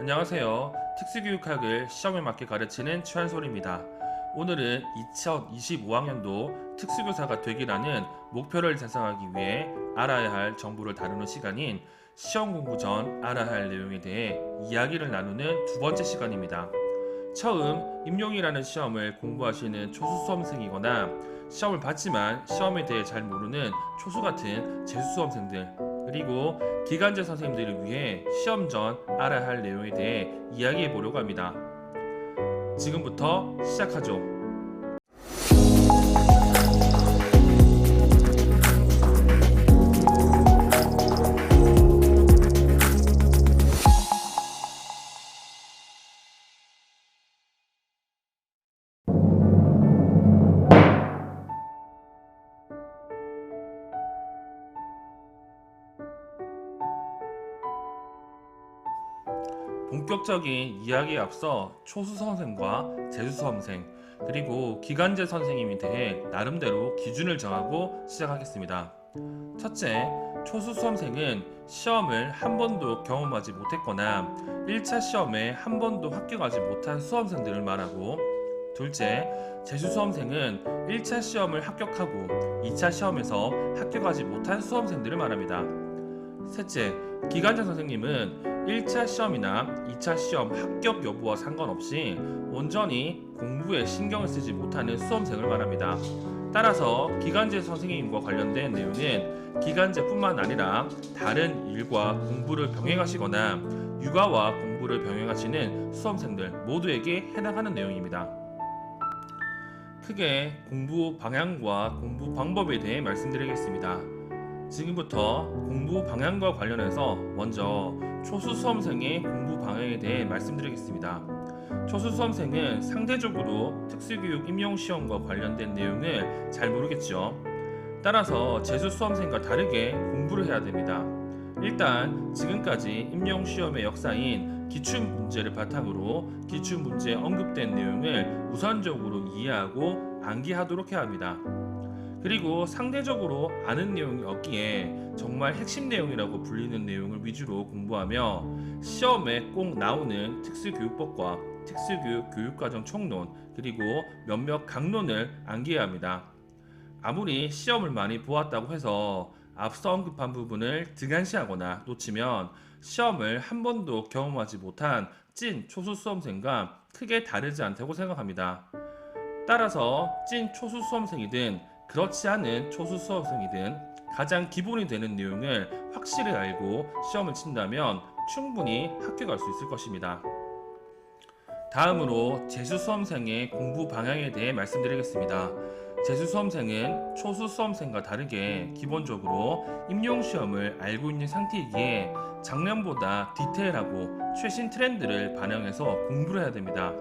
안녕하세요. 특수교육학을 시험에 맞게 가르치는 최한솔입니다. 오늘은 2025학년도 특수교사가 되기라는 목표를 달성하기 위해 알아야 할 정보를 다루는 시간인 시험 공부 전 알아야 할 내용에 대해 이야기를 나누는 두 번째 시간입니다. 처음 임용이라는 시험을 공부하시는 초수 수험생이거나 시험을 봤지만 시험에 대해 잘 모르는 초수 같은 재수 수험생들, 그리고 기간제 선생님들을 위해 시험 전 알아야 할 내용에 대해 이야기해 보려고 합니다. 지금부터 시작하죠. 본격적인 이야기에 앞서 초수 수험생과 재수 수험생, 그리고 기간제 선생님에 대해 나름대로 기준을 정하고 시작하겠습니다. 첫째, 초수 수험생은 시험을 한 번도 경험하지 못했거나 1차 시험에 한 번도 합격하지 못한 수험생들을 말하고, 둘째, 재수 수험생은 1차 시험을 합격하고 2차 시험에서 합격하지 못한 수험생들을 말합니다. 셋째, 기간제 선생님은 1차 시험이나 2차 시험 합격 여부와 상관없이 온전히 공부에 신경을 쓰지 못하는 수험생을 말합니다. 따라서 기간제 선생님과 관련된 내용은 기간제뿐만 아니라 다른 일과 공부를 병행하시거나 육아와 공부를 병행하시는 수험생들 모두에게 해당하는 내용입니다. 크게 공부 방향과 공부 방법에 대해 말씀드리겠습니다. 지금부터 공부 방향과 관련해서 먼저 초수 수험생의 공부 방향에 대해 말씀드리겠습니다. 초수 수험생은 상대적으로 특수교육 임용시험과 관련된 내용을 잘 모르겠죠. 따라서 재수 수험생과 다르게 공부를 해야 됩니다. 일단 지금까지 임용시험의 역사인 기출문제를 바탕으로 기출문제에 언급된 내용을 우선적으로 이해하고 암기하도록 해야 합니다. 그리고 상대적으로 아는 내용이 없기에 정말 핵심 내용이라고 불리는 내용을 위주로 공부하며 시험에 꼭 나오는 특수교육법과 특수교육 교육과정 총론, 그리고 몇몇 강론을 암기해야 합니다. 아무리 시험을 많이 보았다고 해서 앞서 언급한 부분을 등한시하거나 놓치면 시험을 한 번도 경험하지 못한 찐 초수 수험생과 크게 다르지 않다고 생각합니다. 따라서 찐 초수 수험생이든 그렇지 않은 초수 수험생이든 가장 기본이 되는 내용을 확실히 알고 시험을 친다면 충분히 합격할 수 있을 것입니다. 다음으로 재수 수험생의 공부 방향에 대해 말씀드리겠습니다. 재수 수험생은 초수 수험생과 다르게 기본적으로 임용시험을 알고 있는 상태이기에 작년보다 디테일하고 최신 트렌드를 반영해서 공부를 해야 됩니다.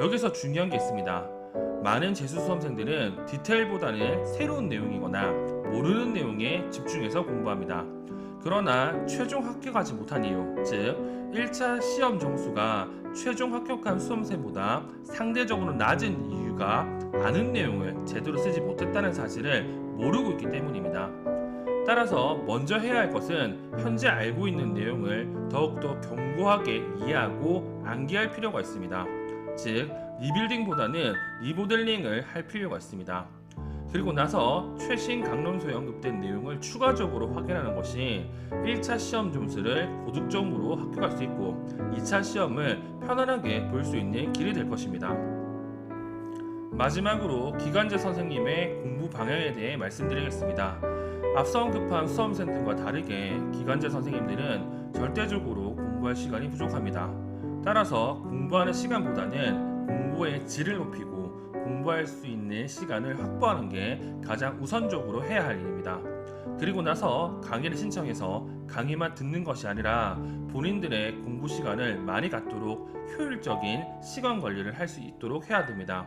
여기서 중요한 게 있습니다. 많은 재수 수험생들은 디테일보다는 새로운 내용이거나 모르는 내용에 집중해서 공부합니다. 그러나 최종 합격하지 못한 이유, 즉 1차 시험 점수가 최종 합격한 수험생보다 상대적으로 낮은 이유가 아는 내용을 제대로 쓰지 못했다는 사실을 모르고 있기 때문입니다. 따라서 먼저 해야 할 것은 현재 알고 있는 내용을 더욱더 견고하게 이해하고 암기할 필요가 있습니다. 즉 리빌딩보다는 리모델링을 할 필요가 있습니다. 그리고 나서 최신 강론서에 언급된 내용을 추가적으로 확인하는 것이 1차 시험 점수를 고득점으로 합격할 수 있고 2차 시험을 편안하게 볼 수 있는 길이 될 것입니다. 마지막으로 기간제 선생님의 공부 방향에 대해 말씀드리겠습니다. 앞서 언급한 수험생들과 다르게 기간제 선생님들은 절대적으로 공부할 시간이 부족합니다. 따라서 공부하는 시간보다는 공부의 질을 높이고 공부할 수 있는 시간을 확보하는 게 가장 우선적으로 해야 할 일입니다. 그리고 나서 강의를 신청해서 강의만 듣는 것이 아니라 본인들의 공부 시간을 많이 갖도록 효율적인 시간 관리를 할 수 있도록 해야 됩니다.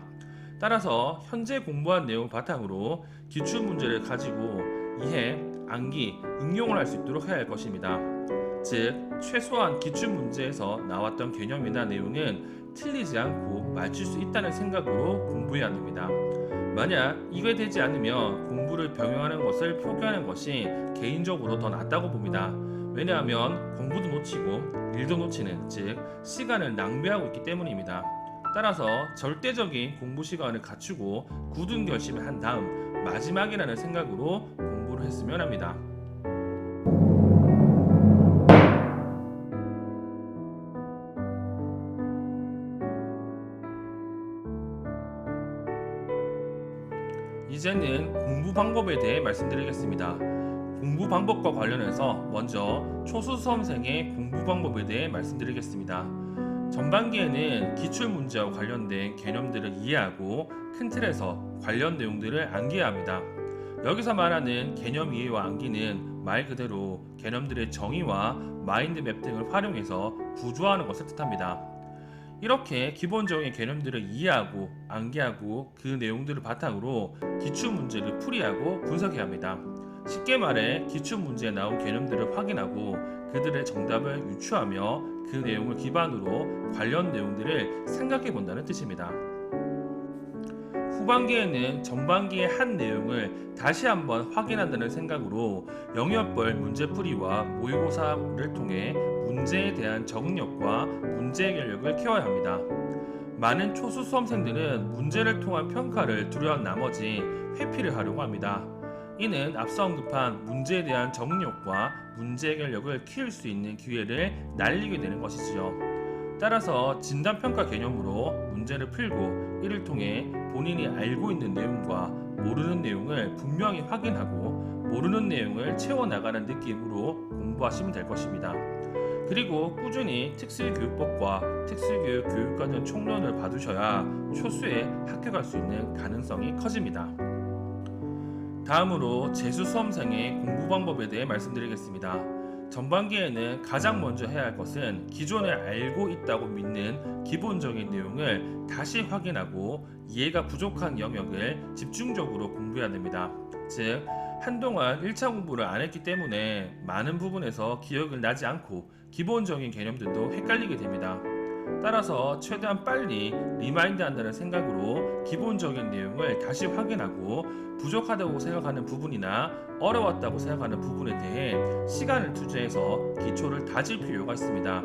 따라서 현재 공부한 내용 바탕으로 기출문제를 가지고 이해, 암기, 응용을 할 수 있도록 해야 할 것입니다. 즉 최소한 기출문제에서 나왔던 개념이나 내용은 틀리지 않고 맞출 수 있다는 생각으로 공부해야 합니다. 만약 이게 되지 않으면 공부를 병행하는 것을 포기하는 것이 개인적으로 더 낫다고 봅니다. 왜냐하면 공부도 놓치고 일도 놓치는, 즉 시간을 낭비하고 있기 때문입니다. 따라서 절대적인 공부 시간을 갖추고 굳은 결심을 한 다음 마지막이라는 생각으로 공부를 했으면 합니다. 이제는 공부 방법에 대해 말씀드리겠습니다. 공부 방법과 관련해서 먼저 초수 수험생의 공부 방법에 대해 말씀드리겠습니다. 전반기에는 기출 문제와 관련된 개념들을 이해하고 큰 틀에서 관련 내용들을 암기해야 합니다. 여기서 말하는 개념 이해와 암기는 말 그대로 개념들의 정의와 마인드맵 등을 활용해서 구조화하는 것을 뜻합니다. 이렇게 기본적인 개념들을 이해하고 암기하고 그 내용들을 바탕으로 기출 문제를 풀이하고 분석해야 합니다. 쉽게 말해 기출 문제에 나온 개념들을 확인하고 그들의 정답을 유추하며 그 내용을 기반으로 관련 내용들을 생각해 본다는 뜻입니다. 후반기에는 전반기의 한 내용을 다시 한번 확인한다는 생각으로 영역별 문제풀이와 모의고사를 통해 문제에 대한 적응력과 문제 해결력을 키워야 합니다. 많은 초수 수험생들은 문제를 통한 평가를 두려워한 나머지 회피를 하려고 합니다. 이는 앞서 언급한 문제에 대한 적응력과 문제 해결력을 키울 수 있는 기회를 날리게 되는 것이지요. 따라서 진단평가 개념으로 문제를 풀고 이를 통해 본인이 알고 있는 내용과 모르는 내용을 분명히 확인하고 모르는 내용을 채워나가는 느낌으로 공부하시면 될 것입니다. 그리고 꾸준히 특수교육법과 특수교육 교육과정 총론을 받으셔야 초수에 합격할 수 있는 가능성이 커집니다. 다음으로 재수 수험생의 공부 방법에 대해 말씀드리겠습니다. 전반기에는 가장 먼저 해야 할 것은 기존에 알고 있다고 믿는 기본적인 내용을 다시 확인하고 이해가 부족한 영역을 집중적으로 공부해야 됩니다. 즉, 한동안 1차 공부를 안 했기 때문에 많은 부분에서 기억을 나지 않고 기본적인 개념들도 헷갈리게 됩니다. 따라서 최대한 빨리 리마인드 한다는 생각으로 기본적인 내용을 다시 확인하고 부족하다고 생각하는 부분이나 어려웠다고 생각하는 부분에 대해 시간을 투자해서 기초를 다질 필요가 있습니다.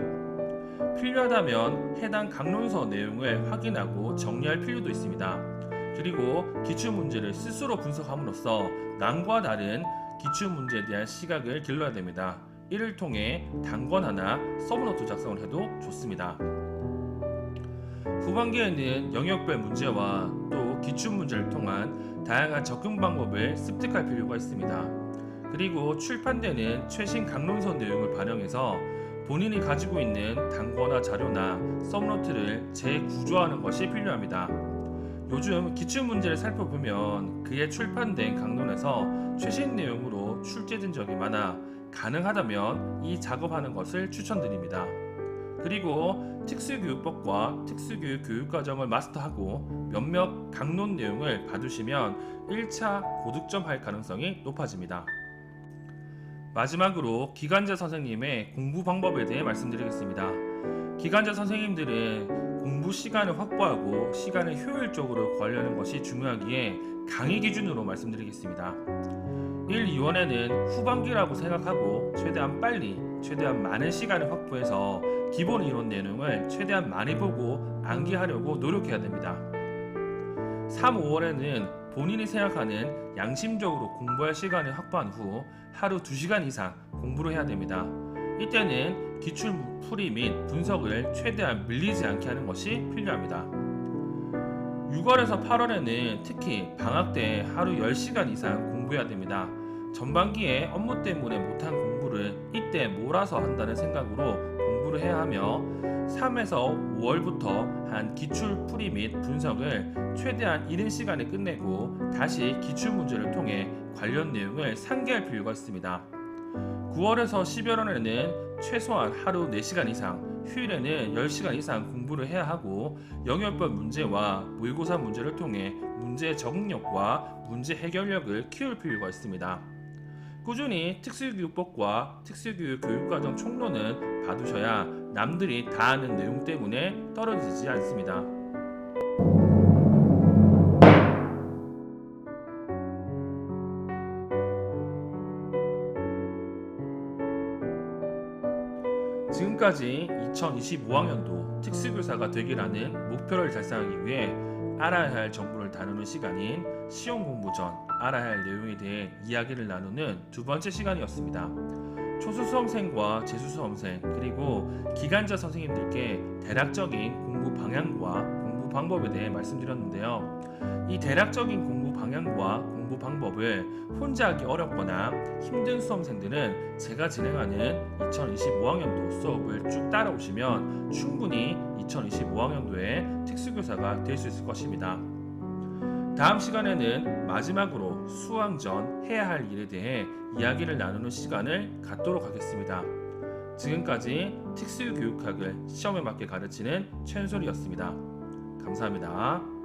필요하다면 해당 강론서 내용을 확인하고 정리할 필요도 있습니다. 그리고 기출문제를 스스로 분석함으로써 남과 다른 기출문제에 대한 시각을 길러야 됩니다. 이를 통해 단권하나 서브노트 작성을 해도 좋습니다. 후반기에는 영역별 문제와 또 기출문제를 통한 다양한 접근 방법을 습득할 필요가 있습니다. 그리고 출판되는 최신 강론서 내용을 반영해서 본인이 가지고 있는 단권화 자료나 서브노트를 재구조하는 것이 필요합니다. 요즘 기출문제를 살펴보면 그에 출판된 강론에서 최신 내용으로 출제된 적이 많아 가능하다면 이 작업하는 것을 추천드립니다. 그리고 특수교육법과 특수교육 교육과정을 마스터하고 몇몇 강론 내용을 봐두시면 1차 고득점할 가능성이 높아집니다. 마지막으로 기간제 선생님의 공부 방법에 대해 말씀드리겠습니다. 기간제 선생님들은 공부 시간을 확보하고 시간을 효율적으로 관리하는 것이 중요하기에 강의 기준으로 말씀드리겠습니다. 1, 2원에는 후반기라고 생각하고 최대한 빨리, 최대한 많은 시간을 확보해서 기본 이론 내용을 최대한 많이 보고 암기하려고 노력해야 됩니다. 3, 5월에는 본인이 생각하는 양심적으로 공부할 시간을 확보한 후 하루 2시간 이상 공부를 해야 됩니다. 이때는 기출 풀이 및 분석을 최대한 밀리지 않게 하는 것이 필요합니다. 6월에서 8월에는 특히 방학 때 하루 10시간 이상 공부해야 됩니다. 전반기에 업무 때문에 못한 공부를 이때 몰아서 한다는 생각으로 공부를 해야 하며 3에서 5월부터 한 기출 풀이 및 분석을 최대한 이른 시간에 끝내고 다시 기출 문제를 통해 관련 내용을 상기할 필요가 있습니다. 9월에서 11월에는 최소한 하루 4시간 이상, 휴일에는 10시간 이상 공부를 해야 하고 영역별 문제와 모의고사 문제를 통해 문제 적응력과 문제 해결력을 키울 필요가 있습니다. 꾸준히 특수교육법과 특수교육 교육과정 총론은 봐두셔야 남들이 다 아는 내용 때문에 떨어지지 않습니다. 지금까지 2025학년도 특수교사가 되기라는 목표를 달성하기 위해 알아야 할 정보를 다루는 시간인 시험 공부 전 알아야 할 내용에 대해 이야기를 나누는 두 번째 시간이었습니다. 초수수험생과 재수수험생 그리고 기간자 선생님들께 대략적인 공부 방향과 공부 방법에 대해 말씀드렸는데요. 이 대략적인 공부 방향과 공부 방법을 혼자 하기 어렵거나 힘든 수험생들은 제가 진행하는 2025학년도 수업을 쭉 따라오시면 충분히 2025학년도에 특수교사가 될 수 있을 것입니다. 다음 시간에는 마지막으로 수학 전 해야 할 일에 대해 이야기를 나누는 시간을 갖도록 하겠습니다. 지금까지 특수교육학을 시험에 맞게 가르치는 최은솔이었습니다. 감사합니다.